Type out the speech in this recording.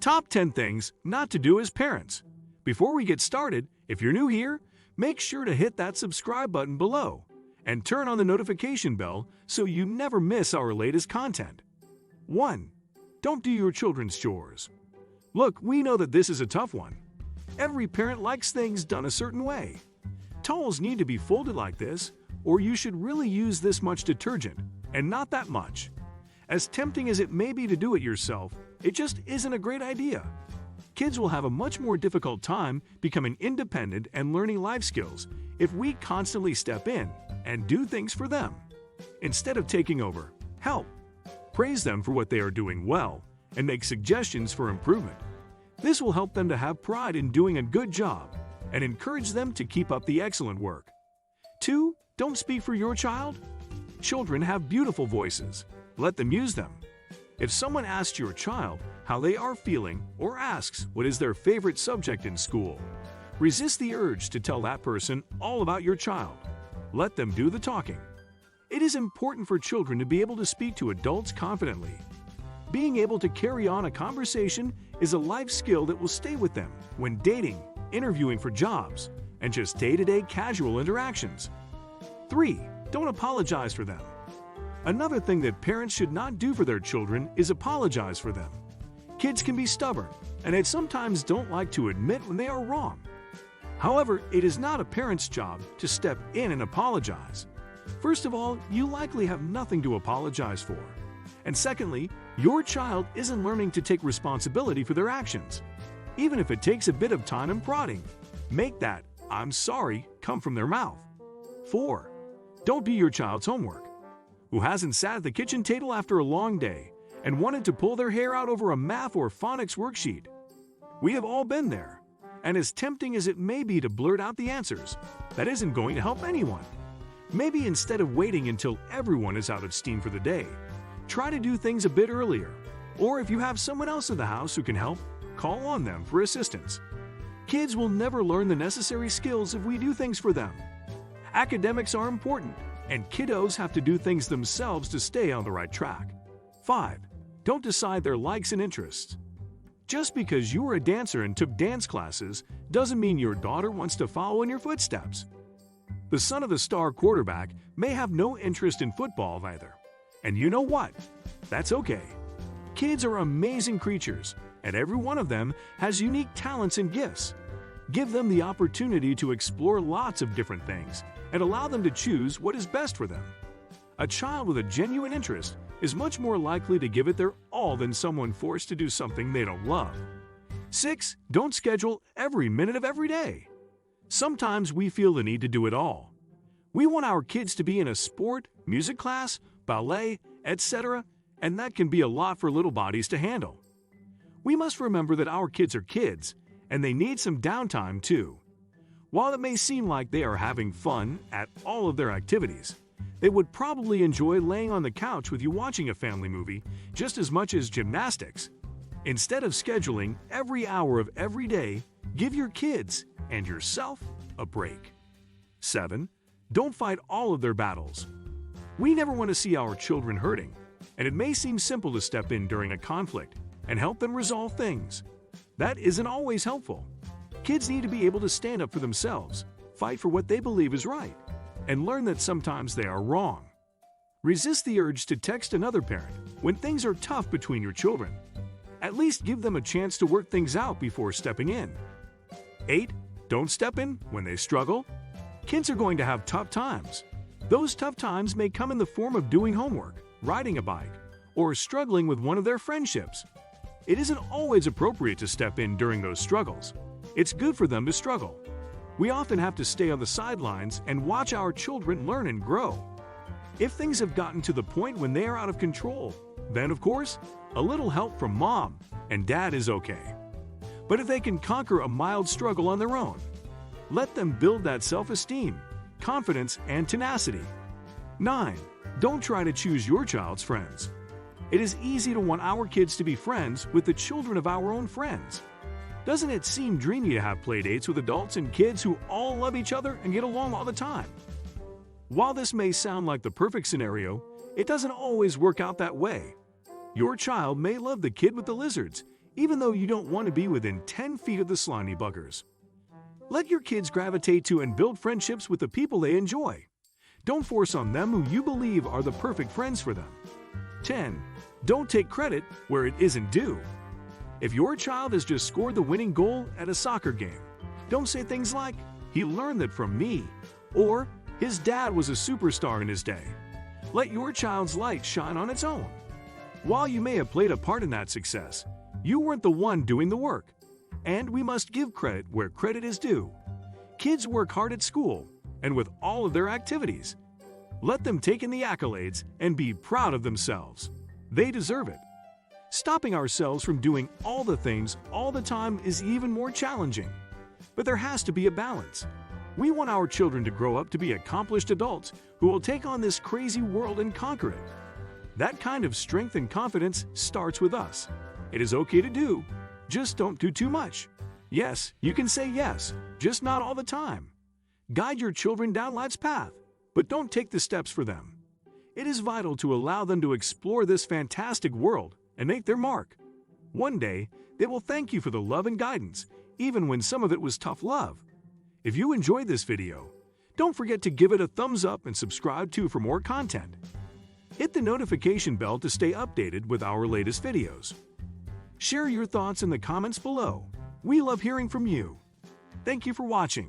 Top 10 things not to do as parents. Before we get started, if you're new here, make sure to hit that subscribe button below and turn on the notification bell so you never miss our latest content. 1. Don't do your children's chores. Look, we know that this is a tough one. Every parent likes things done a certain way. Towels need to be folded like this, or you should really use this much detergent, and not that much. As tempting as it may be to do it yourself, it just isn't a great idea. Kids will have a much more difficult time becoming independent and learning life skills if we constantly step in and do things for them. Instead of taking over, help. Praise them for what they are doing well and make suggestions for improvement. This will help them to have pride in doing a good job and encourage them to keep up the excellent work. 2. Don't speak for your child. Children have beautiful voices. Let them use them. If someone asks your child how they are feeling or asks what is their favorite subject in school, resist the urge to tell that person all about your child. Let them do the talking. It is important for children to be able to speak to adults confidently. Being able to carry on a conversation is a life skill that will stay with them when dating, interviewing for jobs, and just day-to-day casual interactions. 3. Don't apologize for them. Another thing that parents should not do for their children is apologize for them. Kids can be stubborn, and they sometimes don't like to admit when they are wrong. However, it is not a parent's job to step in and apologize. First of all, you likely have nothing to apologize for. And secondly, your child isn't learning to take responsibility for their actions. Even if it takes a bit of time and prodding, make that "I'm sorry" come from their mouth. 4. Don't do your child's homework. Who hasn't sat at the kitchen table after a long day and wanted to pull their hair out over a math or phonics worksheet? We have all been there. And as tempting as it may be to blurt out the answers, that isn't going to help anyone. Maybe instead of waiting until everyone is out of steam for the day, try to do things a bit earlier. Or if you have someone else in the house who can help, call on them for assistance. Kids will never learn the necessary skills if we do things for them. Academics are important, and kiddos have to do things themselves to stay on the right track. 5. Don't decide their likes and interests. Just because you are a dancer and took dance classes doesn't mean your daughter wants to follow in your footsteps. The son of the star quarterback may have no interest in football either. And you know what? That's okay. Kids are amazing creatures, and every one of them has unique talents and gifts. Give them the opportunity to explore lots of different things and allow them to choose what is best for them. A child with a genuine interest is much more likely to give it their all than someone forced to do something they don't love. 6. Don't schedule every minute of every day. Sometimes we feel the need to do it all. We want our kids to be in a sport, music class, ballet, etc., and that can be a lot for little bodies to handle. We must remember that our kids are kids, and they need some downtime too. While it may seem like they are having fun at all of their activities, they would probably enjoy laying on the couch with you watching a family movie just as much as gymnastics. Instead of scheduling every hour of every day, give your kids and yourself a break. 7. Don't fight all of their battles. We never want to see our children hurting, and it may seem simple to step in during a conflict and help them resolve things. That isn't always helpful. Kids need to be able to stand up for themselves, fight for what they believe is right, and learn that sometimes they are wrong. Resist the urge to text another parent when things are tough between your children. At least give them a chance to work things out before stepping in. 8. Don't step in when they struggle. Kids are going to have tough times. Those tough times may come in the form of doing homework, riding a bike, or struggling with one of their friendships. It isn't always appropriate to step in during those struggles. It's good for them to struggle. We often have to stay on the sidelines and watch our children learn and grow. If things have gotten to the point when they are out of control, then of course, a little help from mom and dad is okay. But if they can conquer a mild struggle on their own, let them build that self-esteem, confidence, and tenacity. 9. Don't try to choose your child's friends. It is easy to want our kids to be friends with the children of our own friends. Doesn't it seem dreamy to have playdates with adults and kids who all love each other and get along all the time? While this may sound like the perfect scenario, it doesn't always work out that way. Your child may love the kid with the lizards, even though you don't want to be within 10 feet of the slimy buggers. Let your kids gravitate to and build friendships with the people they enjoy. Don't force on them who you believe are the perfect friends for them. 10. Don't take credit where it isn't due. If your child has just scored the winning goal at a soccer game, don't say things like, "He learned that from me," or "His dad was a superstar in his day." Let your child's light shine on its own. While you may have played a part in that success, you weren't the one doing the work. And we must give credit where credit is due. Kids work hard at school and with all of their activities. Let them take in the accolades and be proud of themselves. They deserve it. Stopping ourselves from doing all the things all the time is even more challenging. But there has to be a balance. We want our children to grow up to be accomplished adults who will take on this crazy world and conquer it. That kind of strength and confidence starts with us. It is okay to do. Just don't do too much. Yes, you can say yes, just not all the time. Guide your children down life's path, but don't take the steps for them. It is vital to allow them to explore this fantastic world and make their mark. One day, they will thank you for the love and guidance, even when some of it was tough love. If you enjoyed this video, don't forget to give it a thumbs up and subscribe too for more content. Hit the notification bell to stay updated with our latest videos. Share your thoughts in the comments below. We love hearing from you. Thank you for watching.